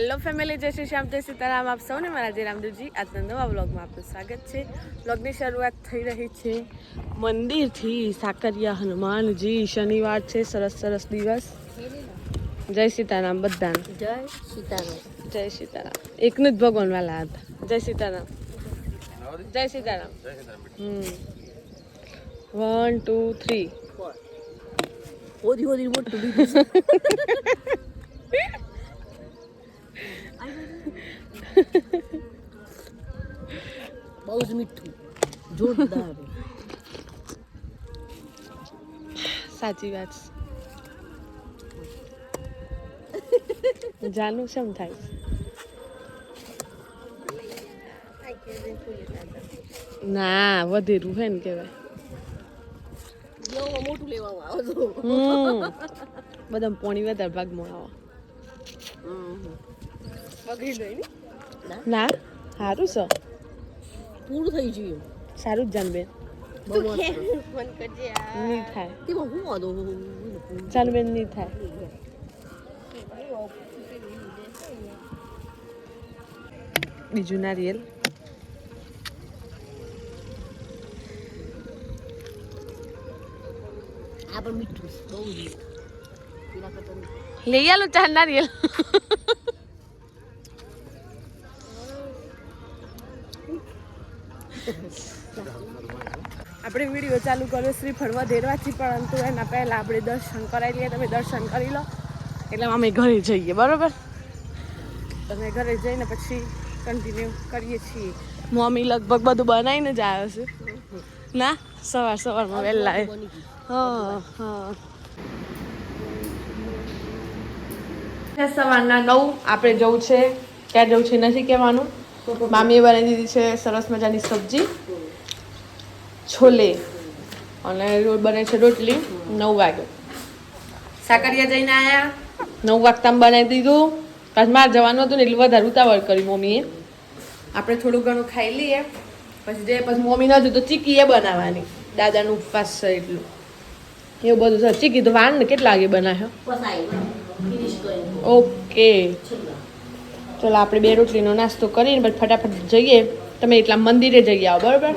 Hello family, જય શ્રી શ્યામ, જય સીતારામ. આપ સૌને મારા જય રામદેવજી આજના નવા વ્લોગમાં આપનું સ્વાગત છે. વ્લોગની શરૂઆત થઈ રહી છે મંદિરથી. સાકરિયા હનુમાનજી, શનિવાર છે, સરસ સરસ દિવસ. જય સીતારામ બધાને. જય સીતારામ. જય સીતારામ. એકનું જ ભગવાન વાલા હતા. જય સીતારામ. જય સીતારામ. 1 2 3 હોદી હોદી મોટું બહુ જ મીઠું, જોરદાર. સાચી વાત છે. જાનું શમ થાય? ના, વધેરું હે ને કહેવાય. મોટું લેવામાં આવે તો બધા પોણી વધારે ભાગમાં આવો. બગડી ગઈ ના, સારું છે. પૂરું થઈ ગયું. સારું જ જાનબેન. ફોન કરજે. નહીં થાય. તેમાં હું વાંધો જાનબેન નહીં થાય. બીજું નારિયેલ. આ પણ મીઠું બહુ મીઠું. લઈ આલો ચાર નારિયેલ. આપણે વિડીયો ચાલુ કર્યો શ્રીફળ વધેરવાથી, પરંતુ એના પહેલાં આપણે દર્શન કરાવી લઈએ. તમે દર્શન કરી લો એટલે અમે ઘરે જઈએ, બરાબર? તમે ઘરે જઈને પછી કન્ટિન્યુ કરીએ છીએ. મમ્મી લગભગ બધું બનાવીને જ આવ્યો છે ના, સવારમાં વહેલા. હા હા, સવારના 9 આપણે જવું છે. ક્યાં જવું છે નથી કહેવાનું. મામીએ બનાવી દીધી છે સરસ મજાની સબ્જી, છોલે, અને બને છે રોટલી. 9 વાગે સાકરિયા જઈને આવ્યા. 9 વાગતા બનાવી દીધું. પાછું મારે જવાનું હતું ને એટલે વધારે ઉતાવળ કરી મમ્મીએ. આપણે થોડું ઘણું ખાઈ લઈએ પછી મમ્મી ન હતું તો ચીકી એ બનાવવાની. દાદાનું ઉપવાસ છે એટલું એવું બધું છે. ચીકી તો વાર ને કેટલા વાગે બનાવ્યો? ઓકે, ચલો આપણે 2 રોટલીનો નાસ્તો કરીને પછી ફટાફટ જઈએ. તમે એટલા મંદિરે જઈ આવો, બરાબર?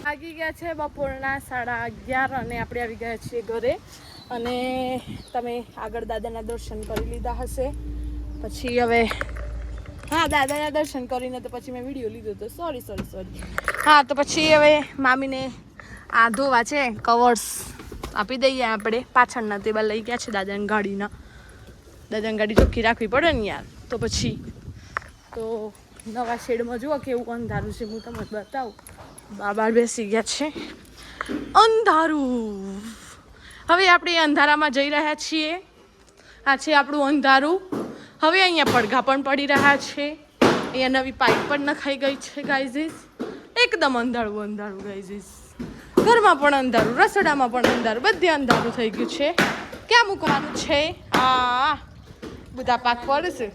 વાગી ગયા છે બપોરના 11:30 અને આપણે આવી ગયા છીએ ઘરે. અને તમે આગળ દાદાના દર્શન કરી લીધા હશે. પછી હવે હા, દાદાના દર્શન કરીને તો પછી મેં વિડીયો લીધો હતો. સોરી. હા, તો પછી હવે મામીને આ ધોવા છે કવર્સ આપી દઈએ આપણે. પાછળના ટેબલ લઈ ગયા છે દાદાની ગાડીના. દાદાની ગાડી ચોખ્ખી રાખવી પડે ને યાર. તો પછી તો નવા શેડમાં જુઓ કેવું અંધારું છે. હું તમને બતાવું. બાબા બેસી ગયા છે. અંધારું. હવે આપણે અંધારામાં જઈ રહ્યા છીએ. આ છે આપણું અંધારું. હવે અહીંયા પડઘા પણ પડી રહ્યા છે. અહીંયા નવી પાઇપ પણ નખાઈ ગઈ છે ગાઈઝીસ. એકદમ અંધારું ગાઈઝીસ. ઘરમાં પણ અંધારું, રસોડામાં પણ અંધારું, બધે અંધારું થઈ ગયું છે. ક્યાં મૂકવાનું છે? આ બુધા પાક પડશે.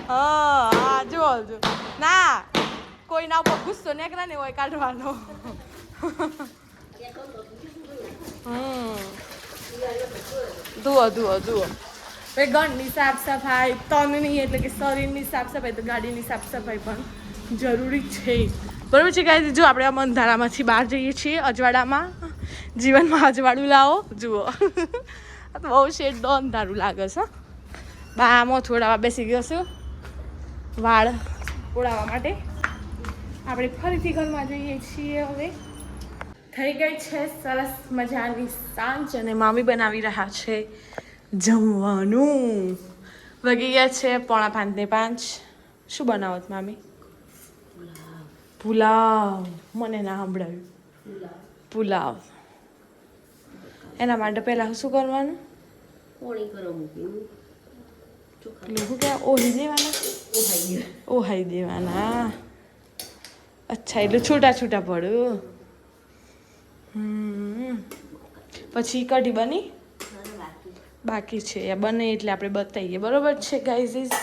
હા, જો ના, કોઈના ઉપર ગુસ્સો નીકળે ને હોય કાઢવાનો. જુઓ ઘરની સાફ સફાઈ તનની એટલે કે શરીરની સાફ સફાઈ, તો ગાડીની સાફ સફાઈ પણ જરૂરી છે, બરોબર છે ગાઈઝ? જો આપણે આમ અંધારામાંથી બહાર જઈએ છીએ અજવાળામાં. જીવનમાં અજવાળું લાવો. જુઓ બહુ શેડ અંધારું લાગે છે. બામાં થોડા બેસી ગયો છું વાળ ઓળાવવા માટે. આપણે ફરીથી ઘરમાં જઈએ છીએ. હવે થઈ ગઈ છે સરસ મજાની સાંજ અને મામી બનાવી રહ્યા છે જમવાનું. વાગી ગયા છે 4:45 ને 5. શું બનાવો છો મામી? પુલાવ. મને ના સંભળાવ્યું. પુલાવ. એના માટે પહેલાં શું કરવાનું? શું કે ઓહાઈ દેવાના. અચ્છા, એટલે છૂટા પડ્યું. પછી કઢી બની બાકી છે. બને એટલે આપણે બતાવીએ, બરોબર છે ગાઈઝીસ?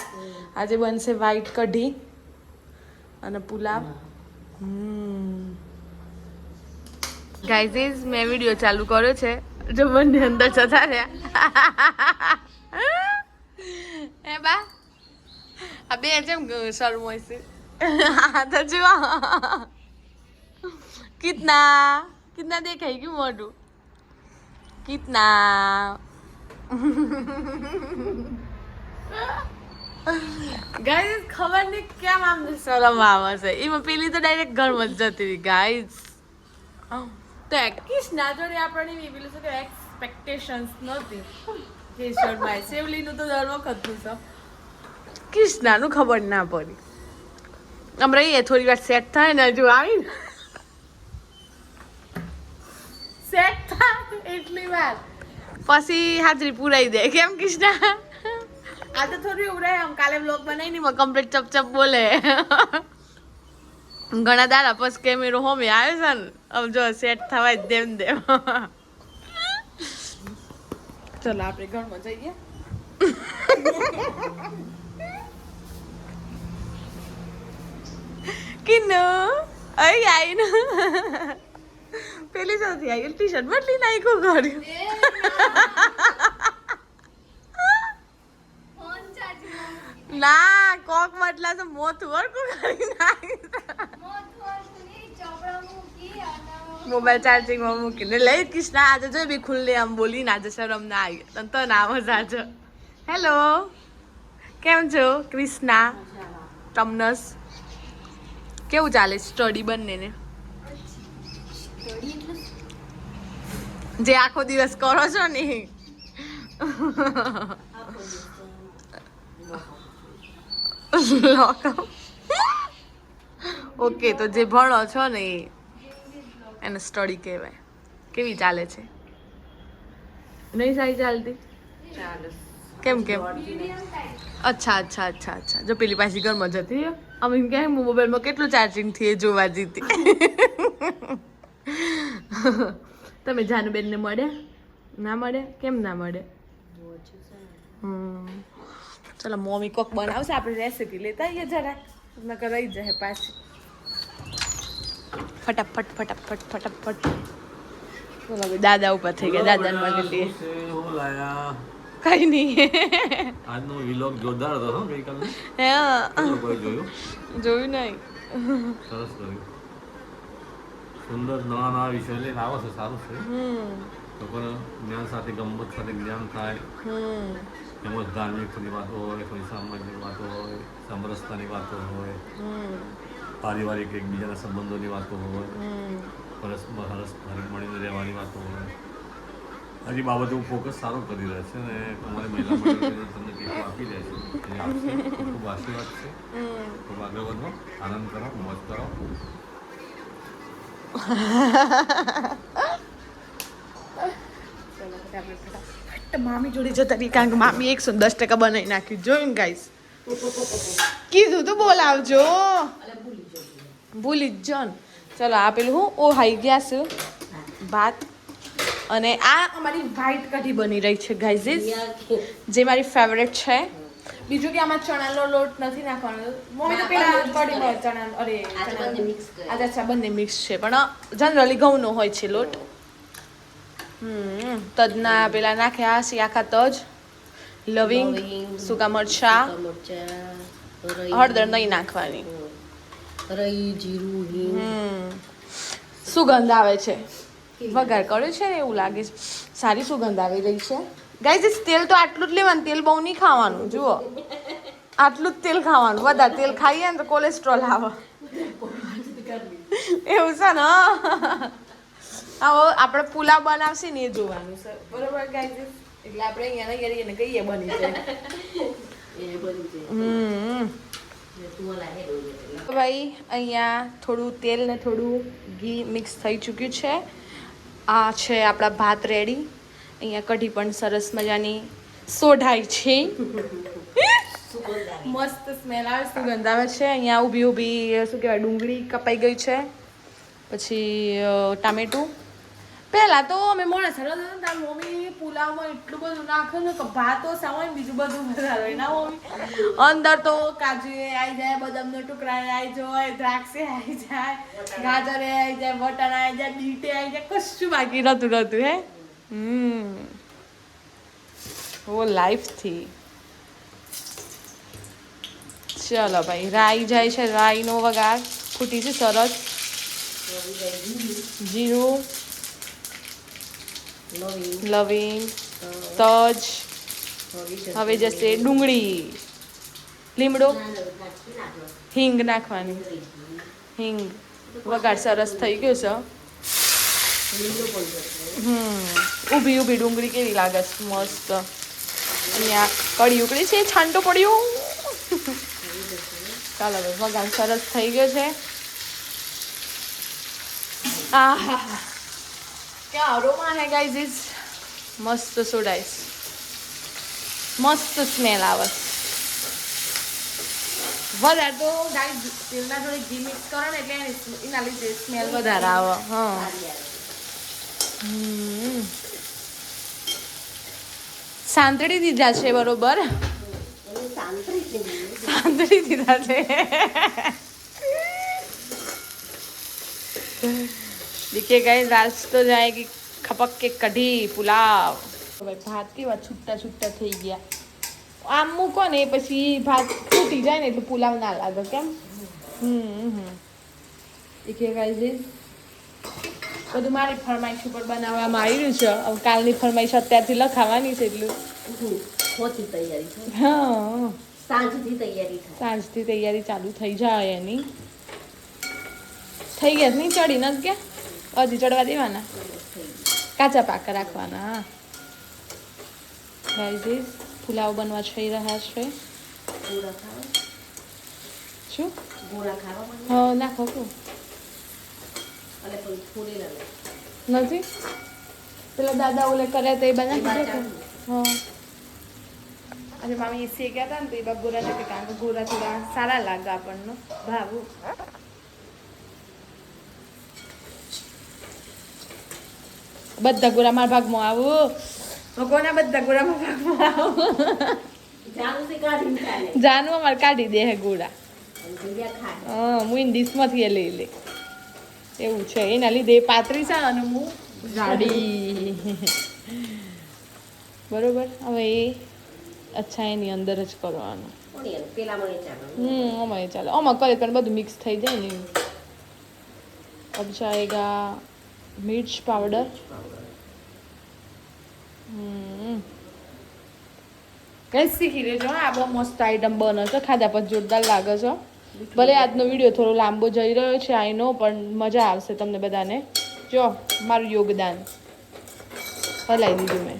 આજે બનશે વ્હાઈટ કઢી અને પુલાવ. ગાઈઝ મેં વિડીયો ચાલુ કર્યો છે જો બંને અંદર જતા રહ્યા એ બા આ બે જેમ શરમ હોય છે તો જુઓ કિતના દેખાય ગયું મોઢું કિતના ગાઈઝ ખબર નહીં કેમ આમ શરમ આવે છે એમાં પેલી તો ડાયરેક્ટ ઘરમાં જ જતી રહી ગાઈઝ તો કિસના જોડે આપણને પેલું શું કે એક્સપેક્ટેશન્સ નહોતી કેશોરભાઈ સેવલીનું તો દર વખત છે કિસનાનું ખબર ના પડી આમ રહીએ થોડી વાર સેટ થાય ને હજુ આવીને સેટ થાય એટલી વાર પછી હાજરી પુરાઈ દે કેમ કિસના આ તો થોડી ઉરાય આમ કાલે બ્લોગ બનાવી ની કમ્પ્લીટ ચપ બોલે ઘણા દાડા પછી કેમેરો હોમે આવ્યો છે ને હવે જો સેટ થવા જ દેમ ચલો આપણે ઘરમાં જઈએ કિનો અહીં આવીને પેલી સૌથી આવી ટી શર્ટ બદલી નાખ્યું કર્યું ના કોક મતલા તો મોત વરકું કરી નાખી મોબાઈલ ચાર્જિંગમાં મૂકીને લઈ કિષ્ણા આજે જો બી ખુલ્લે આમ બોલીને આજે શરમ ના આવી તને તો ના મજા આજે હેલો કેમ છો ક્રિષ્ના તમનસ કેવું ચાલે સ્ટડી બંનેને જે આખો દિવસ કરો છો ને ઓકે તો જે ભણો છો ને એને સ્ટડી કહેવાય કેવી ચાલે છે નહીં સારી ચાલતી કેમ અચ્છા જો પેલી પાછી ઘરમાં જતી અમે ક્યાંય મોબાઈલમાં કેટલું ચાર્જિંગ થી એ જોવા જીતી તમે જાનુબેનને મળ્યા ના મળ્યા કેમ ના મળ્યા ચલો મમ્મી કોક બનાવશે આપણે રેસીપી લેતા આવીએ જરાક નકર રહી જાય પાછી ફટાફટ ચલો હવે દાદા ઉપર થઈ ગયા દાદાને મળી લઈએ કઈ નહીં આજનો વિલોગ જોરદાર હતો હો ગઈકાલનો હા કોઈ જોયું નહીં સરસ કર્યું સુંદર નવા વિષય લઈને આવો છે સારું છે લોકોને જ્ઞાન સાથે ગમત સાથે જ્ઞાન થાય એમાં ધાર્મિકની વાતો હોય કોઈ સામાજિક વાતો હોય સમરસતાની વાતો હોય પારિવારિક એકબીજાના સંબંધોની વાતો હોય પરસ્પર હરખ મળીને રહેવાની વાતો હોય હજી બાબતે હું ફોકસ સારો કરી રહ્યો છે અને તમારી મહિલા મંડળ તમને ટેકો આપી રહે છે એ આપશે ખૂબ આશીર્વાદ છે ખૂબ આગળ વધો આનંદ કરો મોજ કરો મામી જોડે જતા રહી કારણ કે મામી 110% બનાવી નાખ્યું જોયું ગાઈસ કીધું તો બોલાવજો ભૂલી જ જો ચલો આ પેલું હું ઓ હાઈ ગયા છે ભાત અને આ અમારી વ્હાઈટ કઢી બની રહી છે ગાઈઝ જે મારી ફેવરેટ છે બીજું કે આમાં ચણાનો લોટ નથી નાખવાનો મમ્મી તો પેલા કઢીમાં ચણા અરે આજે અચ્છા બંને મિક્સ છે પણ જનરલી ઘઉંનો હોય છે લોટ તજના પેલા નાખ્યા છે આખા તજ લવિંગ સૂકા મરચા હળદર નહીં નાખવાની સુગંધ આવે છે વઘાર કર્યો છે ને એવું લાગે છે સારી સુગંધ આવી રહી છે ગાઈઝ તેલ તો આટલું જ લેવાનું તેલ બહુ નહીં ખાવાનું જુઓ આટલું જ તેલ ખાવાનું વધારે તેલ ખાઈએ ને તો કોલેસ્ટ્રોલ આવે એવું છે ને આવો આપણે પુલાવ બનાવશે ને એ જોવાનું છે બરોબર ગાઈઝ એટલે આપણે અહીંયા નહીં કરીને કહીએ બની જાય ભાઈ અહીંયા થોડું તેલ ને થોડું ઘી મિક્સ થઈ ચૂક્યું છે આ છે આપણા ભાત રેડી અહીંયા કઢી પણ સરસ મજાની સોઢાઈ છે મસ્ત સ્મેલ આવે સુગંધ આવે છે અહીંયા ઊભી શું કહેવાય ડુંગળી કપાઈ ગઈ છે પછી ટામેટું પહેલા તો અમે મોડા સરસ હતા ને તાર મમ્મી પુલાવમાં એટલું બધું નાખે ને કે ભાતો સામાન બીજું બધું વધારે ના મમ્મી અંદર તો કાજુ આવી જાય બદામનો ટુકડા આવી જાય દ્રાક્ષે આવી જાય ગાજરે આવી જાય વટાણા આવી જાય બીટે આવી જાય કશું બાકી નતું હે ઓ લાઈફથી ચલો ભાઈ રાઈ જાય છે રાઈનો વઘાર ફૂટી છે સરસ જીરું લવિંગ તજ હવે જશે ડુંગળી લીમડો હિંગ નાખવાની હિંગ વઘાર સરસ થઈ ગયો છે ઊભી ઊભી ડુંગળી કેવી લાગે છે મસ્ત અહીંયા કઢી ઉકળી છે છાંટો પડ્યું ચાલો ભાઈ વઘાર સરસ થઈ ગયો છે આહા क्या अरोमा है गाइस इज मस्त सोडाइस मस्त स्मेल આવે વધારે તો ગાઈસ તેલના જોડે ઘી મિક્સ કરો ને એટલે એના લીધે સ્મેલ વધારે આવે હા સાંતળી દીધા છે બરોબર સાંતળી દીધા છે देखिए गाइस आज तो जाएगी खपक के कढ़ी पुलाव भाई भात केवा छूटा छूटा થઈ ગયા આમ મૂકો ને પછી ભાત ફૂટી જાય ને એટલે પુલાવ ના લાગે કેમ देखिए गाइस બધું મારી ફરમાઈશ ઉપર બનાવવામાં આવ્યું છે હવે કાલની ફરમાઈશ અત્યારથી લખાવાની છે એટલું હોતી તૈયારી છે હા સાંજથી તૈયારી થાય સાંજથી તૈયારી ચાલુ થઈ જાય એની થઈ ગયા નહીં ચડી નથી ગયા હજી ચડવા દેવાના કાચા પાકા રાખવાના ગાઈઝ પુલાવ બનવા જઈ રહ્યા છે શું હા નાખો નથી પેલા દાદા ઓલે કર્યા તો એ બનાવી દે હા અને મામી એ શેક્યા હતા ને તો એ ગોરા નથી કારણ કે ગોરા થોડા સારા લાગે આપણને ભાવું બધા ગોરા મારા ભાગમાં આવું ભગવાના બધા ગોરામાં ભાગમાં આવું જાનું અમારે કાઢી દે હે ગોળા હા હું એની ડીશમાંથી એ લઈ લે એવું છે એના લીધે એ પાતળી છે અને હું જાડી બરોબર હવે એ અચ્છા એની અંદર જ કરવાનું અમારે ચાલે આમાં કરે પણ બધું મિક્સ થઈ જાય ને अब जाएगा मिर्च पाउडर કઈ શીખી લેજો આ બહુ મસ્ત આઈટમ બને છે ખાધા પછી જોરદાર લાગે છે ભલે આજનો વિડીયો થોડો લાંબો જઈ રહ્યો છે આઈ નો પણ મજા આવશે તમને બધાને જો મારું યોગદાન હલાવી દીધું મેં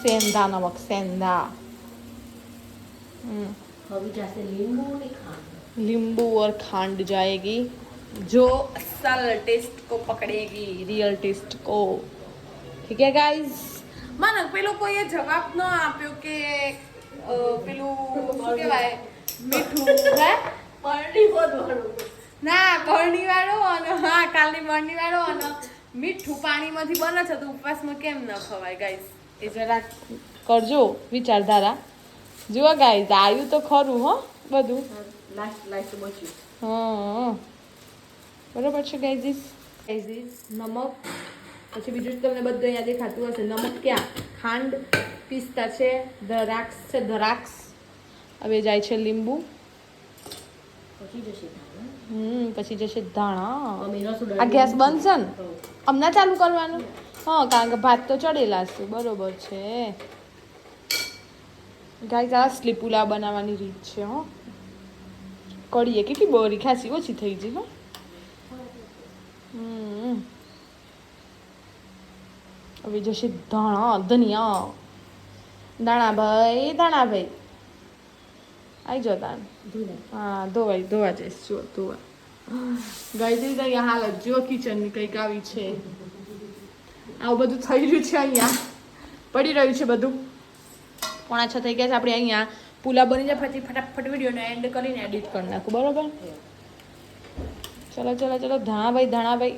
सेंधा नमक सेंधा नींबू और खांड जाएगी जो असल टेस्ट को पकड़ेगी रियल टेस्ट को ठीक है गाइस મને પેલો કોઈએ જવાબ ન આપ્યો કે પેલું શું કહેવાય મીઠું હે ના બરણી વાળો અને હા કાલની બરણી વાળો અને મીઠું પાણીમાંથી બને છે તો ઉપવાસમાં કેમ ન ખવાય ગાઈસ એ જરા કરજો વિચારધારા જુઓ ગાઈસ આવ્યું તો ખરું હો બધું હા બરોબર છે ગાઈઝીસ નમક પછી બીજું તમને બધું અહીંયા દેખાતું હશે નમક ક્યાં ખાંડ પિસ્તા છે દ્રાક્ષ છે દ્રાક્ષ હવે જાય છે લીંબુ પછી જશે ધાણા આ ગેસ બંધ છે ને હમણાં ચાલુ કરવાનું હા કારણ કે ભાત તો ચડેલા છે બરોબર છે ગાઈસ આ અસલી પુલાવ બનાવવાની રીત છે હો કઢીએ કેટલી બોરી ખાસી ઓછી થઈ ગઈ હો હવે જશે ધનિયા દાણાભાઈ આવી જાઓ તાન હા ધોવા જઈશ જો ધોવા ગાઈસ અહીંયા હાલત જો કિચનની કંઈક આવી છે આવું બધું થઈ રહ્યું છે અહીંયા પડી રહ્યું છે બધું 5:30 થઈ ગયા છે આપણે અહીંયા પુલાવ બની જાય પછી ફટાફટ વિડીયોને એન્ડ કરીને એડિટ કરી નાખું બરોબર ચલો ધાણાભાઈ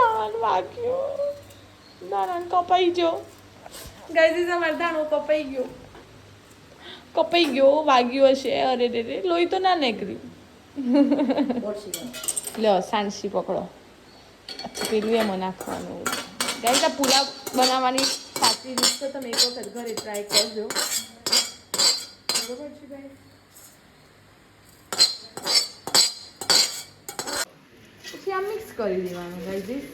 ધાન વાગ્યું ધાન કપાઈ ગયો ગાઈઝ અમારે ધાણો કપાઈ ગયો વાગ્યું હશે અરે રે લોહી તો ના નીકળ્યું લો સાંસી પકડો અચ્છા પેલું એમાં નાખવાનું ગાઈઝ આ પુલાવ બનાવવાની સાચી રીત તો તમે એક વખત ઘરે ટ્રાય કરજો બરોબર છે ગાઈઝ પછી આ મિક્સ કરી દેવાનું ગાઈઝ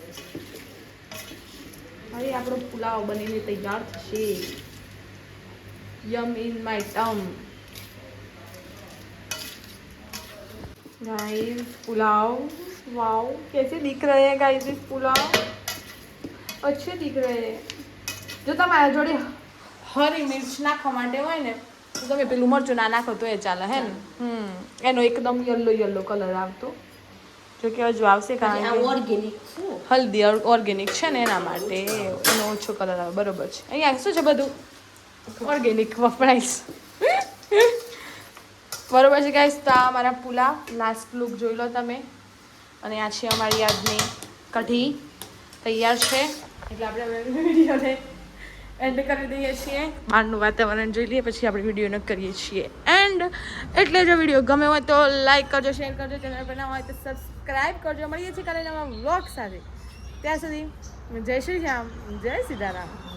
હવે આપણો પુલાવ બનીને તૈયાર થશે yum in my tummy guys pulao wow कैसे दिख रहे हैं गाइस इस पुलाव अच्छे दिख रहे हैं जो તમારા જોડે હરી મિર્ચ નાખવા માટે હોય ને તો તમે પેલું મરચું ના નાખો તો એ ચાલે હે ને એનો એકદમ યલો કલર આવતો જો કે હજુ આવશે કારણ કે ઓર્ગેનિક હલ્દી ઓર્ગેનિક છે ને એના માટે એનો ઓછો કલર આવે બરોબર છે અહીંયા શું છે બધું ઓર્ગેનિક વપરાઈશ બરોબર છે ગાઈસ તો આ અમારા પુલાવ લાસ્ટ લુક જોઈ લો તમે અને આ છે અમારી આજની કઢી તૈયાર છે એટલે આપણે વિડીયોને એન્ડ કરી દઈએ છીએ બહારનું વાતાવરણ જોઈ લઈએ પછી આપણે વિડીયોને કરીએ છીએ એન્ડ એટલે જો વિડીયો ગમે હોય તો લાઈક કરજો શેર કરજો ચેનલ પર ના હોય તો સબસ્ક્રાઈબ કરજો મળીએ છીએ કાલે નવા વ્લોગ સાથે ત્યાં સુધી જય શ્રી રામ જય સીતારામ